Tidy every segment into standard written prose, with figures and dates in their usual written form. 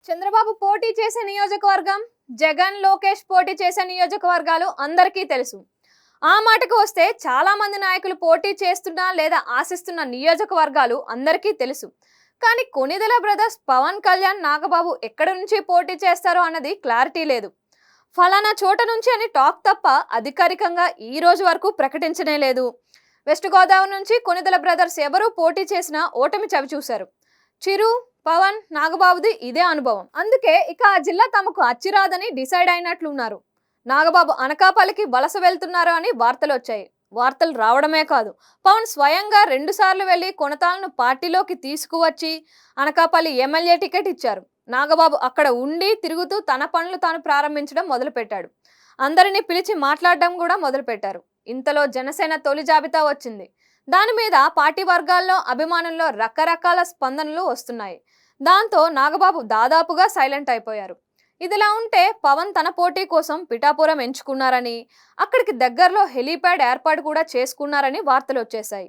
చంద్రబాబు పోటీ చేసే నియోజకవర్గం, జగన్ లోకేష్ పోటీ చేసే నియోజకవర్గాలు అందరికీ తెలుసు. ఆ మాటకు వస్తే చాలా మంది నాయకులు పోటీ చేస్తున్న లేదా ఆశిస్తున్న నియోజకవర్గాలు అందరికీ తెలుసు. కానీ కొనిదెల బ్రదర్స్ పవన్ కళ్యాణ్, నాగబాబు ఎక్కడి నుంచి పోటీ చేస్తారో అన్నది క్లారిటీ లేదు. ఫలానా చోట నుంచి అని టాక్ తప్ప అధికారికంగా ఈ రోజు వరకు ప్రకటించనే లేదు. వెస్ట్ గోదావరి నుంచి కొనిదెల బ్రదర్స్ ఎవరూ పోటీ చేసినా ఓటమి చవిచూశారు. చిరు, పవన్, నాగబాబుది ఇదే అనుభవం. అందుకే ఇక ఆ జిల్లా తమకు అచ్చిరాదని డిసైడ్ అయినట్లున్నారు. నాగబాబు అనకాపల్లికి వలస వెళ్తున్నారు అని వార్తలు వచ్చాయి. వార్తలు రావడమే కాదు, పవన్ స్వయంగా 2 సార్లు వెళ్లి కొనతాలను పార్టీలోకి తీసుకువచ్చి అనకాపల్లి ఎమ్మెల్యే టికెట్ ఇచ్చారు. నాగబాబు అక్కడ ఉండి తిరుగుతూ తన పనులు తాను ప్రారంభించడం మొదలుపెట్టాడు. అందరినీ పిలిచి మాట్లాడడం కూడా మొదలుపెట్టారు. ఇంతలో జనసేన తొలి జాబితా వచ్చింది. దాని మీద పార్టీ వర్గాల్లో, అభిమానుల్లో రకరకాల స్పందనలు వస్తున్నాయి. దాంతో నాగబాబు దాదాపుగా సైలెంట్ అయిపోయారు. ఇదిలా ఉంటే పవన్ తన పోటీ కోసం పిఠాపురం ఎంచుకున్నారని, అక్కడికి దగ్గరలో హెలీప్యాడ్ ఏర్పాటు కూడా చేసుకున్నారని వార్తలు వచ్చేశాయి.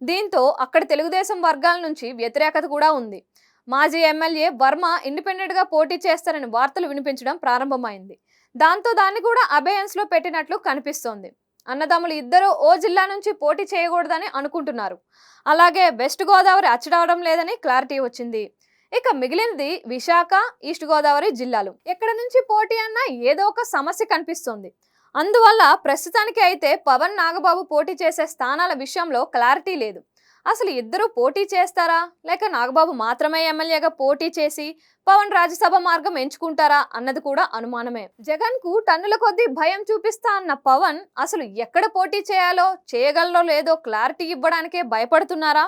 దీంతో అక్కడ తెలుగుదేశం వర్గాల నుంచి వ్యతిరేకత కూడా ఉంది. మాజీ ఎమ్మెల్యే వర్మ ఇండిపెండెంట్ గా పోటీ చేస్తారని వార్తలు వినిపించడం ప్రారంభమైంది. దాంతో దాన్ని కూడా అబేయన్స్ లో పెట్టినట్లు కనిపిస్తోంది. అన్నదమ్ములు ఇద్దరు ఓ జిల్లా నుంచి పోటీ చేయకూడదని అనుకుంటున్నారు. అలాగే వెస్ట్ గోదావరి అచ్చడవడం లేదని క్లారిటీ వచ్చింది. ఇక మిగిలినది విశాఖ, ఈస్ట్ గోదావరి జిల్లాలు. ఎక్కడ నుంచి పోటీ అన్నా ఏదో ఒక సమస్య కనిపిస్తోంది. అందువల్ల ప్రస్తుతానికి అయితే పవన్, నాగబాబు పోటీ చేసే స్థానాల విషయంలో క్లారిటీ లేదు. అసలు ఇద్దరు పోటీ చేస్తారా, లేక నాగబాబు మాత్రమే ఎమ్మెల్యేగా పోటీ చేసి పవన్ రాజ్యసభ మార్గం ఎంచుకుంటారా అన్నది కూడా అనుమానమే. జగన్ కు టన్నుల కొద్దీ భయం చూపిస్తా అన్న పవన్ అసలు ఎక్కడ పోటీ చేయాలో, చేయగలరో లేదో క్లారిటీ ఇవ్వడానికే భయపడుతున్నారా?